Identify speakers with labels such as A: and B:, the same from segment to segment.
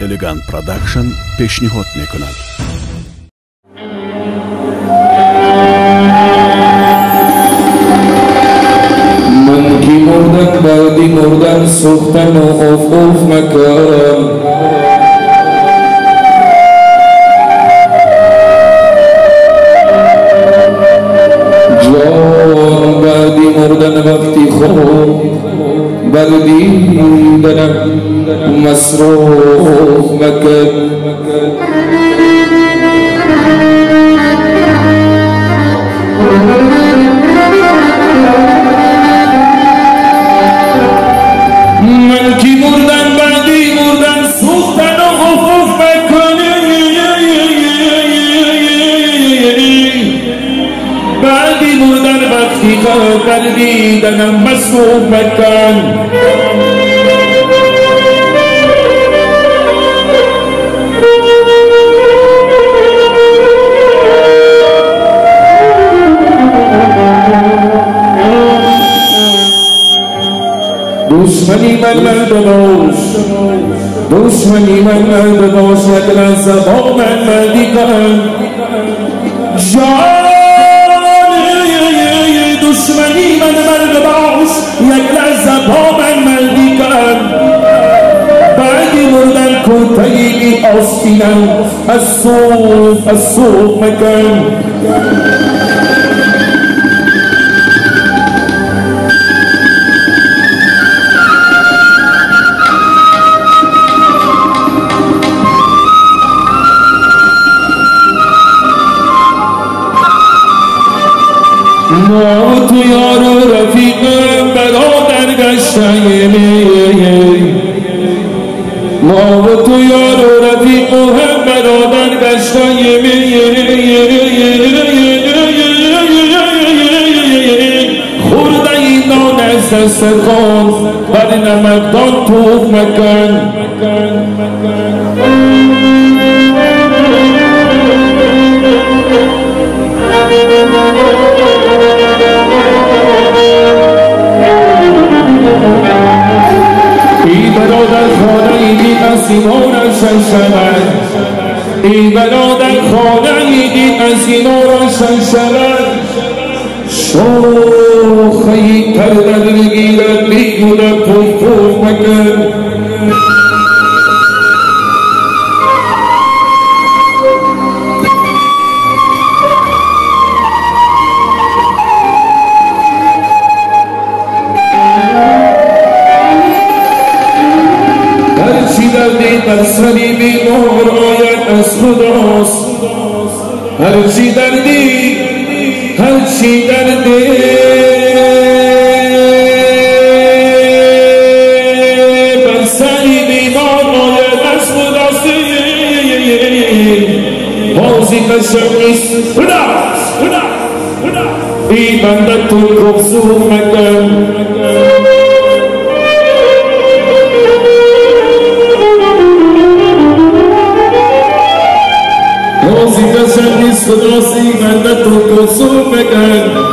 A: Elegant Production پیشنهاد میکند.
B: من کی مردن بعدی مردن سوختن و اوف مکان جان بعدی مردن وقتی خوب بردیدنم مصروف مکن من کی مردن بعدی مردن سوختن و خفوف مکنی بعدی مردن وقتی خوب بردیدنم مصروف مکن دشمنی من بداش دشمنی من بداش یک لحظه با من مردی کن جان دشمنی من بداش یک لحظه با من مردی کن بعدی مردن کوتاهی آستینم از صوف مکن ما تو یار و رفیقم برادر گشتیم ما تو یار و رفیق و هم برادر گشتیم خورده این نان از دسترخوان بر نمکدان توف مکن ای برادر خانه ایدی از ایمانشان شود ای برادر خانه ایدی از ایمانشان شود شوخی کردن بگیرد بیگونه پوف مکن در سری بیمار آید از خداست هرچی دردی هرچی دردی بر سری بیمار آید از خداست بازی قشنگ نیست ای بنده تو رخصوف مکن خداسی بنده تو رخصوف مکن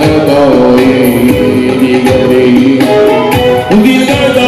B: ادای دیگری دیگری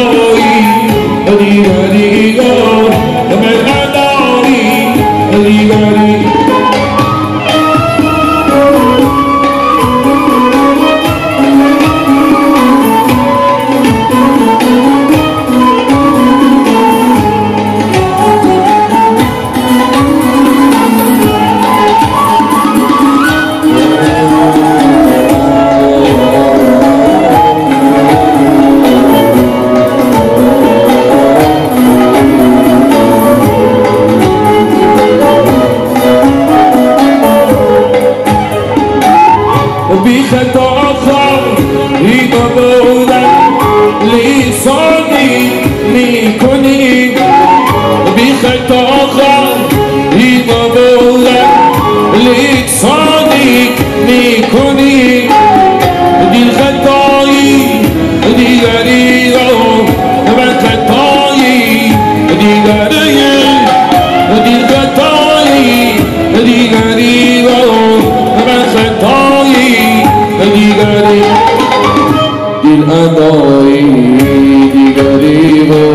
B: دیگری من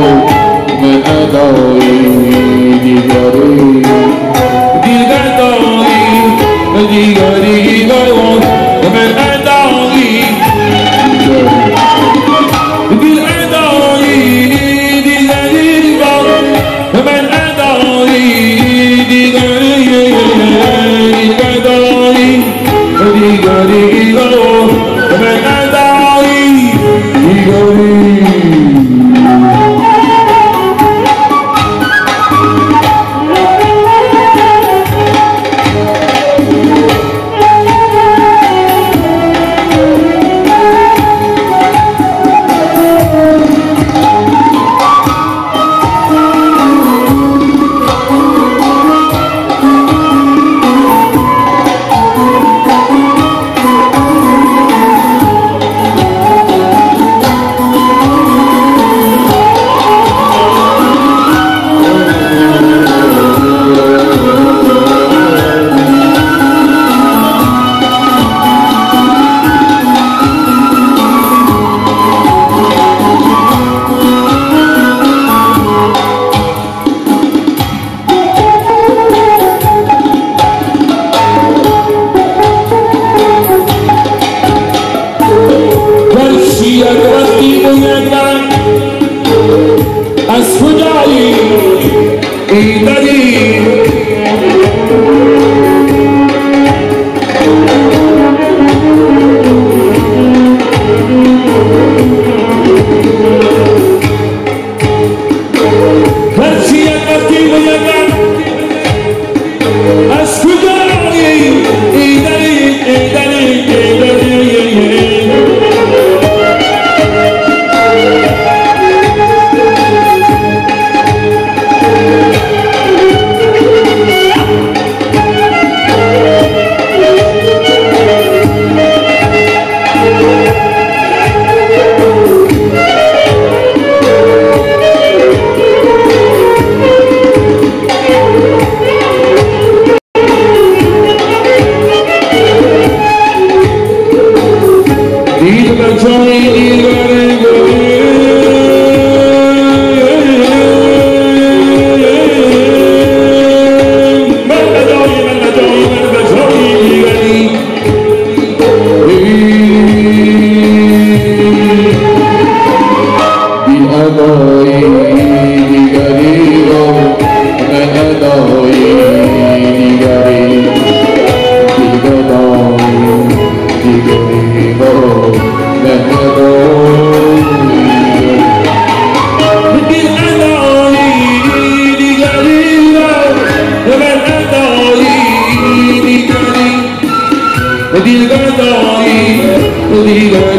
B: ادای دیگری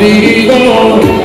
B: Diga,